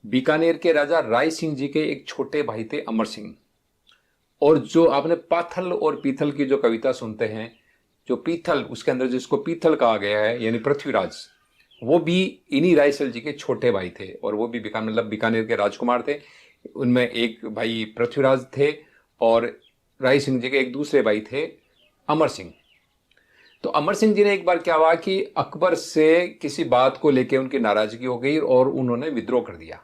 बीकानेर के राजा राय सिंह जी के एक छोटे भाई थे अमर सिंह। और जो आपने पाथल और पीथल की जो कविता सुनते हैं, जो पीथल उसके अंदर जिसको पीथल कहा गया है यानी पृथ्वीराज, वो भी इन्हीं रायसल जी के छोटे भाई थे और वो भी बीकानेर के राजकुमार थे। उनमें एक भाई पृथ्वीराज थे और राय सिंह जी के एक दूसरे भाई थे अमर सिंह। तो अमर सिंह जी ने एक बार क्या हुआ कि अकबर से किसी बात को लेकर उनकी नाराजगी हो गई और उन्होंने विद्रोह कर दिया।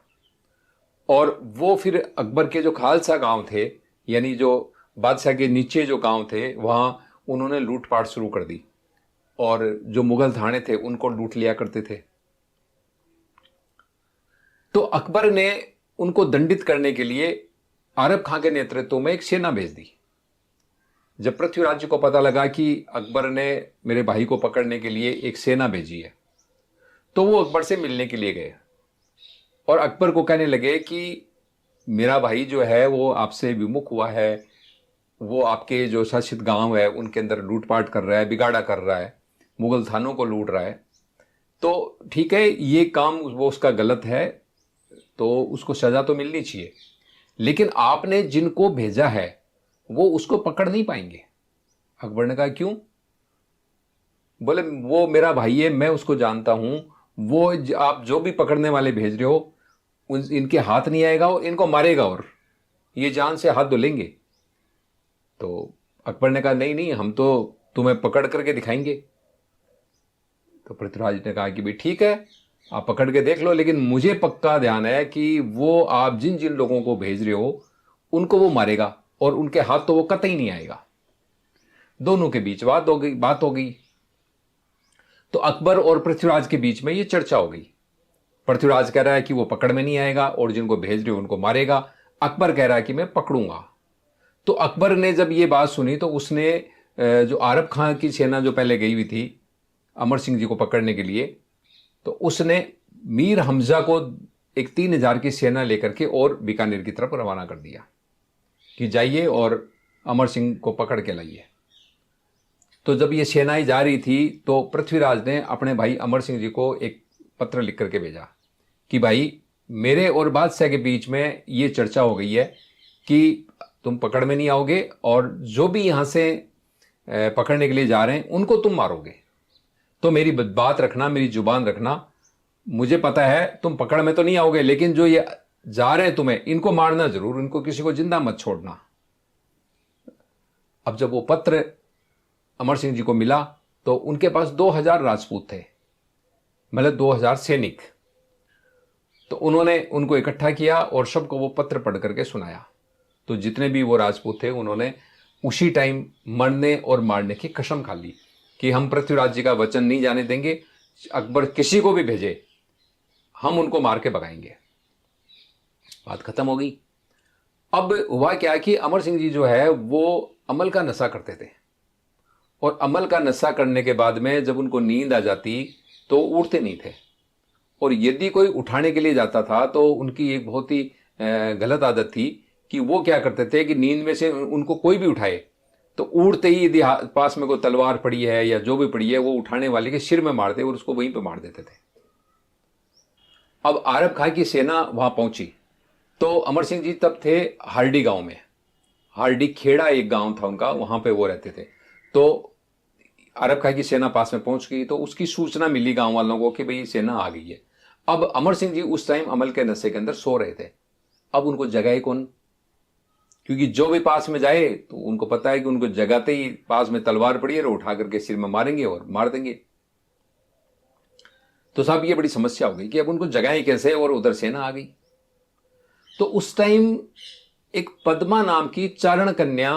और वो फिर अकबर के जो खालसा गांव थे यानी जो बादशाह के नीचे जो गांव थे वहां उन्होंने लूटपाट शुरू कर दी और जो मुगल थाने थे उनको लूट लिया करते थे। तो अकबर ने उनको दंडित करने के लिए आरब खां के नेतृत्व में एक सेना भेज दी। जब पृथ्वीराज को पता लगा कि अकबर ने मेरे भाई को पकड़ने के लिए एक सेना भेजी है तो वो अकबर से मिलने के लिए गए और अकबर को कहने लगे कि मेरा भाई जो है वो आपसे विमुख हुआ है, वो आपके जो शासित गांव है उनके अंदर लूटपाट कर रहा है, बिगाड़ा कर रहा है, मुगल थानों को लूट रहा है। तो ठीक है, ये काम वो उसका गलत है तो उसको सजा तो मिलनी चाहिए, लेकिन आपने जिनको भेजा है वो उसको पकड़ नहीं पाएंगे। अकबर ने कहा क्यों? बोले वो मेरा भाई है, मैं उसको जानता हूं, वो आप जो भी पकड़ने वाले भेज रहे हो इनके हाथ नहीं आएगा और इनको मारेगा और ये जान से हाथ धुलेंगे। तो अकबर ने कहा नहीं नहीं, हम तो तुम्हें पकड़ करके दिखाएंगे। तो पृथ्वीराज ने कहा कि भाई ठीक है, आप पकड़ के देख लो, लेकिन मुझे पक्का ध्यान है कि वो आप जिन जिन लोगों को भेज रहे हो उनको वो मारेगा और उनके हाथ तो वो कतई नहीं आएगा। दोनों के बीच बात हो गई। तो अकबर और पृथ्वीराज के बीच में ये चर्चा हो गई। पृथ्वीराज कह रहा है कि वो पकड़ में नहीं आएगा और जिनको भेज रहे हो उनको मारेगा। अकबर कह रहा है कि मैं पकड़ूंगा। तो अकबर ने जब ये बात सुनी तो उसने जो आरब खां की सेना जो पहले गई हुई थी अमर सिंह जी को पकड़ने के लिए, तो उसने मीर हमजा को एक 3,000 की सेना लेकर के और बीकानेर की तरफ रवाना कर दिया कि जाइए और अमर सिंह को पकड़ के लाइए। तो जब ये सेनाएं जा रही थी तो पृथ्वीराज ने अपने भाई अमर सिंह जी को एक पत्र लिख करके भेजा कि भाई मेरे और बादशाह के बीच में ये चर्चा हो गई है कि तुम पकड़ में नहीं आओगे और जो भी यहां से पकड़ने के लिए जा रहे हैं उनको तुम मारोगे। तो मेरी बात रखना, मेरी जुबान रखना, मुझे पता है तुम पकड़ में तो नहीं आओगे, लेकिन जो ये जा रहे हैं तुम्हें इनको मारना जरूर, इनको किसी को जिंदा मत छोड़ना। अब जब वो पत्र अमर सिंह जी को मिला तो उनके पास 2,000 राजपूत थे, मतलब 2,000 सैनिक। तो उन्होंने उनको इकट्ठा किया और सबको वो पत्र पढ़ करके सुनाया। तो जितने भी वो राजपूत थे उन्होंने उसी टाइम मरने और मारने की कसम खा ली कि हम पृथ्वीराज जी का वचन नहीं जाने देंगे, अकबर किसी को भी भेजे हम उनको मार के भगाएंगे। बात खत्म हो गई। अब हुआ क्या कि अमर सिंह जी जो है वो अमल का नशा करते थे और अमल का नशा करने के बाद में जब उनको नींद आ जाती तो उठते नहीं थे और यदि कोई उठाने के लिए जाता था तो उनकी एक बहुत ही गलत आदत थी कि वो क्या करते थे कि नींद में से उनको कोई भी उठाए तो उड़ते ही यदि पास में कोई तलवार पड़ी है या जो भी पड़ी है वो उठाने वाले के सिर में मारते और उसको वहीं पे मार देते थे। अब आरब खां की सेना वहां पहुंची तो अमर सिंह जी तब थे हार्डी गांव में। हार्डी खेड़ा एक गांव था उनका, वहां पे वो रहते थे। तो अरब खां की सेना पास में पहुंच गई तो उसकी सूचना मिली गांव वालों को कि भाई सेना आ गई है। अब अमर सिंह जी उस टाइम अमल के नशे के अंदर सो रहे थे। अब उनको जगाए कौन? क्योंकि जो भी पास में जाए तो उनको पता है कि उनको जगाते ही पास में तलवार पड़ी है और उठा करके सिर में मारेंगे और मार देंगे। तो साहब ये बड़ी समस्या हो गई कि अब उनको जगाएं कैसे और उधर सेना आ गई। तो उस टाइम एक पद्मा नाम की चारण कन्या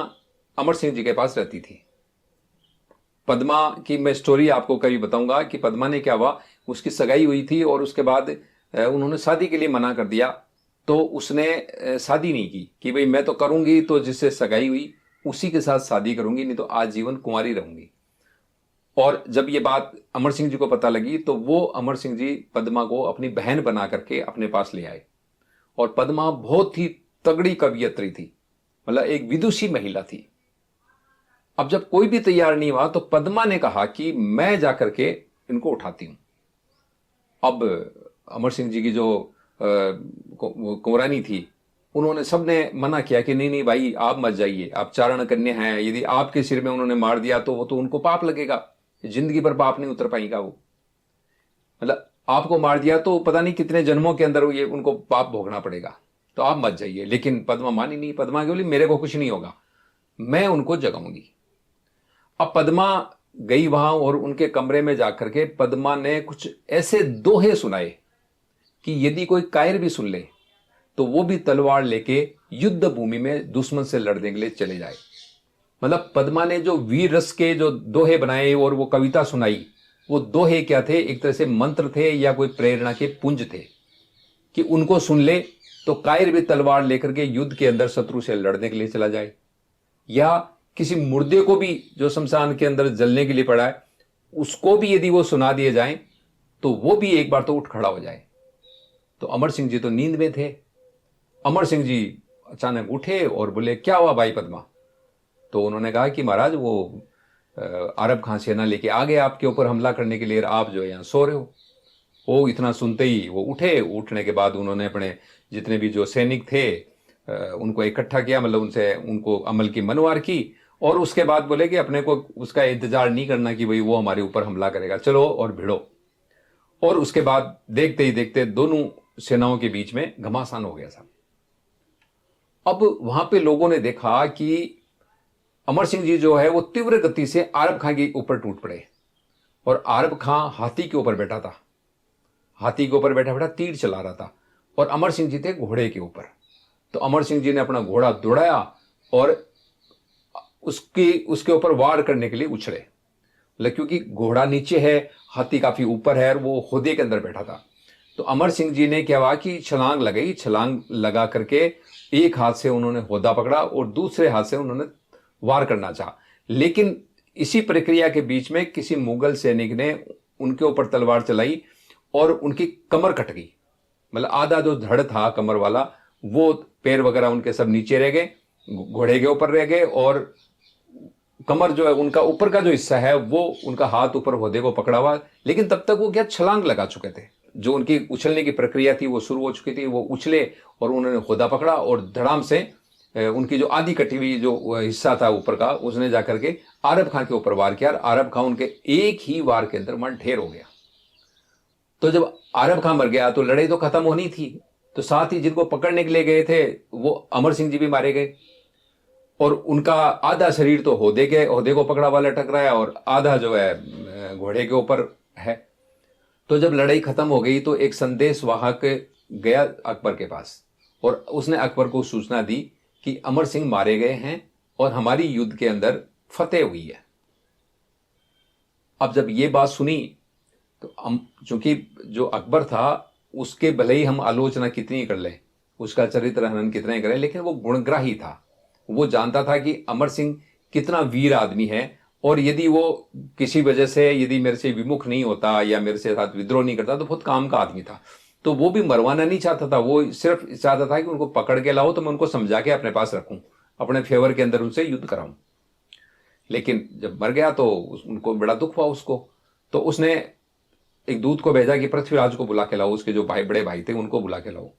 अमर सिंह जी के पास रहती थी। पद्मा की मैं स्टोरी आपको कभी बताऊंगा कि पद्मा ने क्या हुआ, उसकी सगाई हुई थी और उसके बाद उन्होंने शादी के लिए मना कर दिया। तो उसने शादी नहीं की कि भाई मैं तो करूंगी तो जिससे सगाई हुई उसी के साथ शादी करूंगी, नहीं तो आजीवन कुंवारी रहूंगी। और जब ये बात अमर सिंह जी को पता लगी तो वो अमर सिंह जी पद्मा को अपनी बहन बना करके अपने पास ले आए। और पद्मा बहुत ही तगड़ी कवियत्री थी, मतलब एक विदुषी महिला थी। अब जब कोई भी तैयार नहीं हुआ तो पद्मा ने कहा कि मैं जाकर के इनको उठाती हूं। अब अमर सिंह जी की जो कुंवरानी थी, उन्होंने सबने मना किया कि नहीं नहीं भाई आप मत जाइए, आप चारण कन्या हैं, यदि आपके सिर में उन्होंने मार दिया तो वो तो उनको पाप लगेगा, जिंदगी भर पाप नहीं उतर पाएगा वो, मतलब आपको मार दिया तो पता नहीं कितने जन्मों के अंदर ये उनको पाप भोगना पड़ेगा, तो आप मत जाइए। लेकिन पद्मा मानी नहीं, पद्मा बोली मेरे को कुछ नहीं होगा, मैं उनको जगाऊंगी। अब पद्मा गई वहां और उनके कमरे में जाकर के पद्मा ने कुछ ऐसे दोहे सुनाए कि यदि कोई कायर भी सुन ले तो वो भी तलवार लेके युद्ध भूमि में दुश्मन से लड़ने के लिए चले जाए। मतलब पद्मा ने जो वीर रस के जो दोहे बनाए और वो कविता सुनाई, वो दोहे क्या थे, एक तरह से मंत्र थे या कोई प्रेरणा के पुंज थे कि उनको सुन ले तो कायर भी तलवार लेकर के युद्ध के अंदर शत्रु से लड़ने के लिए चला जाए, या किसी मुर्दे को भी जो शमशान के अंदर जलने के लिए पड़ा है उसको भी यदि वो सुना दिए जाएं तो वो भी एक बार तो उठ खड़ा हो जाए। तो अमर सिंह जी तो नींद में थे। अमर सिंह जी अचानक उठे और बोले क्या हुआ भाई पद्मा? तो उन्होंने कहा कि महाराज वो अरब खां सेना लेके आ गए आपके ऊपर हमला करने के लिए, आप जो है यहाँ सो रहे हो। वो इतना सुनते ही वो उठे। उठने के बाद उन्होंने अपने जितने भी जो सैनिक थे उनको इकट्ठा किया, मतलब उनसे उनको अमल की मनवार की, और उसके बाद बोले कि अपने को उसका इंतजार नहीं करना कि भाई वो हमारे ऊपर हमला करेगा, चलो और भिड़ो। और उसके बाद देखते ही देखते दोनों सेनाओं के बीच में घमासान हो गया था। अब वहां पे लोगों ने देखा कि अमर सिंह जी जो है वो तीव्र गति से आरब खां के ऊपर टूट पड़े, और आरब खां हाथी के ऊपर बैठा था, हाथी के ऊपर बैठा बैठा तीर चला रहा था, और अमर सिंह जी थे घोड़े के ऊपर। तो अमर सिंह जी ने अपना घोड़ा दौड़ाया और उसके ऊपर वार करने के लिए उछले, मतलब क्योंकि घोड़ा नीचे है, हाथी काफी ऊपर है और वो होदे के अंदर बैठा था। तो अमर सिंह जी ने क्या हुआ कि छलांग लगाई, छलांग लगा करके एक हाथ से उन्होंने होदा पकड़ा और दूसरे हाथ से उन्होंने वार करना चाहा। लेकिन इसी प्रक्रिया के बीच में किसी मुगल सैनिक ने उनके ऊपर तलवार चलाई और उनकी कमर कट गई, मतलब आधा जो धड़ था कमर वाला वो पैर वगैरह उनके सब नीचे रह गए, घोड़े के ऊपर रह गए, और कमर जो है उनका ऊपर का जो हिस्सा है वो उनका हाथ ऊपर होदे को पकड़ा हुआ। लेकिन तब तक वो क्या छलांग लगा चुके थे, जो उनकी उछलने की प्रक्रिया थी वो शुरू हो चुकी थी। वो उछले और उन्होंने होदा पकड़ा और धड़ाम से उनकी जो आधी कटी हुई जो हिस्सा था ऊपर का उसने जाकर के आरब खां के ऊपर वार किया। आरब खां उनके एक ही वार के अंदर वहां ढेर हो गया। तो जब आरब खां मर गया तो लड़ाई तो खत्म होनी थी, तो साथ ही जिनको पकड़ने के लिए गए थे वो अमर सिंह जी भी मारे गए, और उनका आधा शरीर तो होदे को पकड़ा वाला टकराया और आधा जो है घोड़े के ऊपर है। तो जब लड़ाई खत्म हो गई तो एक संदेश वाहक गया अकबर के पास और उसने अकबर को सूचना दी कि अमर सिंह मारे गए हैं और हमारी युद्ध के अंदर फतेह हुई है। अब जब ये बात सुनी तो चूंकि जो अकबर था उसके भले ही हम आलोचना कितनी कर लें, उसका चरित्र हनन कितना ही करें, लेकिन वो गुणग्राही था। वो जानता था कि अमर सिंह कितना वीर आदमी है, और यदि वो किसी वजह से यदि मेरे से विमुख नहीं होता या मेरे से साथ विद्रोह नहीं करता तो बहुत काम का आदमी था। तो वो भी मरवाना नहीं चाहता था, वो सिर्फ चाहता था कि उनको पकड़ के लाओ तो मैं उनको समझा के अपने पास रखूं, अपने फेवर के अंदर उनसे युद्ध कराऊं। लेकिन जब मर गया तो उनको बड़ा दुख हुआ उसको। तो उसने एक दूत को भेजा कि पृथ्वीराज को बुला के लाओ, उसके जो बड़े भाई थे उनको बुला के लाओ।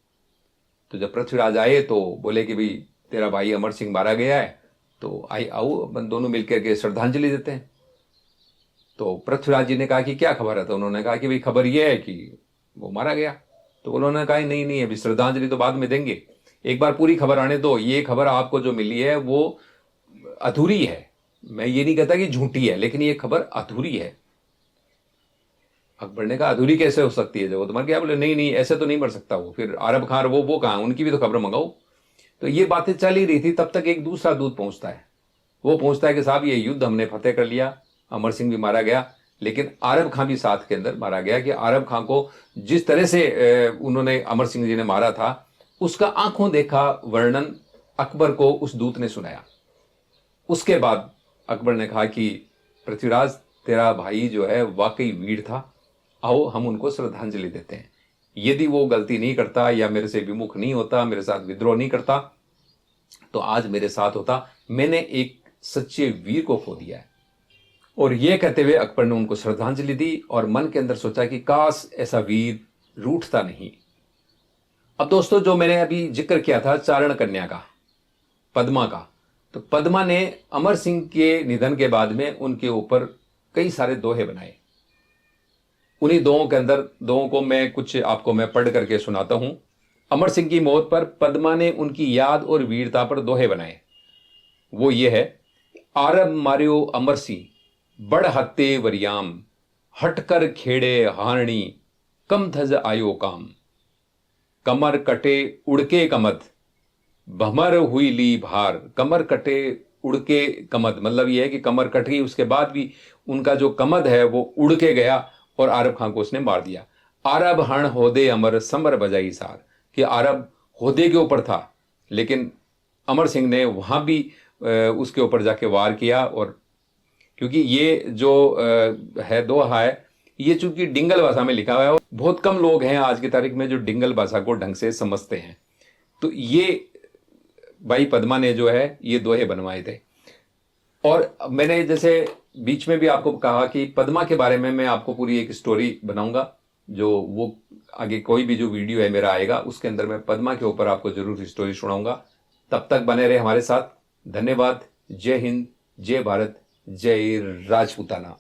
तो जब पृथ्वीराज आए तो बोले कि भाई तेरा भाई अमर सिंह मारा गया है, तो आओ अपन दोनों मिलकर के श्रद्धांजलि देते हैं। तो पृथ्वीराज जी ने कहा कि क्या खबर है? तो उन्होंने कहा कि भाई खबर यह है कि वो मारा गया। तो उन्होंने कहा नहीं नहीं, अभी श्रद्धांजलि तो बाद में देंगे, एक बार पूरी खबर आने दो। ये खबर आपको जो मिली है वो अधूरी है, मैं ये नहीं कहता कि झूठी है, लेकिन ये खबर अधूरी है। अकबर ने कहा अधूरी कैसे हो सकती है, जब वो तो मर गया? बोले नहीं नहीं, ऐसे तो नहीं मर सकता वो, फिर अरब खान वो कहाँ, उनकी भी तो खबर मंगाओ। तो ये बातें चल ही रही थी, तब तक एक दूसरा दूत पहुंचता है। वो पहुंचता है कि साहब ये युद्ध हमने फतेह कर लिया, अमर सिंह भी मारा गया, लेकिन आरब खां भी साथ के अंदर मारा गया। कि आरब खां को जिस तरह से उन्होंने अमर सिंह जी ने मारा था उसका आंखों देखा वर्णन अकबर को उस दूत ने सुनाया। उसके बाद अकबर ने कहा कि पृथ्वीराज तेरा भाई जो है वाकई वीर था, आओ हम उनको श्रद्धांजलि देते हैं। यदि वो गलती नहीं करता या मेरे से विमुख नहीं होता, मेरे साथ विद्रोह नहीं करता, तो आज मेरे साथ होता। मैंने एक सच्चे वीर को खो दिया है। और ये कहते हुए अकबर ने उनको श्रद्धांजलि दी और मन के अंदर सोचा कि काश ऐसा वीर रूठता नहीं। अब दोस्तों, जो मैंने अभी जिक्र किया था चारण कन्या का, पद्मा का, तो पद्मा ने अमर सिंह के निधन के बाद में उनके ऊपर कई सारे दोहे बनाए। उन्हीं दोहों के अंदर, दोहों को मैं पढ़ करके सुनाता हूं। अमर सिंह की मौत पर पद्मा ने उनकी याद और वीरता पर दोहे बनाए। वो ये है, आरब मार्यो अमर सिंह बड़ हत्ते वरियाम, हटकर खेड़े हारणी कम थज आयो काम, कमर कटे उड़के कमद भमर हुई ली भार। कमर कटे उड़के कमद मतलब यह है कि कमर कट गई, उसके बाद भी उनका जो कमद है वो उड़ के गया और आरब खान को उसने मार दिया। आरब हण होदे अमर समर बजाई सार, कि आरब होदे के ऊपर था लेकिन अमर सिंह ने वहां भी उसके ऊपर जाके वार किया। और क्योंकि ये जो है दोहा है, ये चूंकि डिंगल भाषा में लिखा हुआ है और बहुत कम लोग हैं आज की तारीख में जो डिंगल भाषा को ढंग से समझते हैं, तो ये भाई पद्मा ने जो है ये दोहे बनवाए थे। और मैंने जैसे बीच में भी आपको कहा कि पद्मा के बारे में मैं आपको पूरी एक स्टोरी बनाऊंगा, जो वो आगे कोई भी जो वीडियो है मेरा आएगा उसके अंदर मैं पद्मा के ऊपर आपको जरूर स्टोरी सुनाऊंगा। तब तक बने रहे हमारे साथ। धन्यवाद। जय हिंद, जय भारत, जय राजपूताना।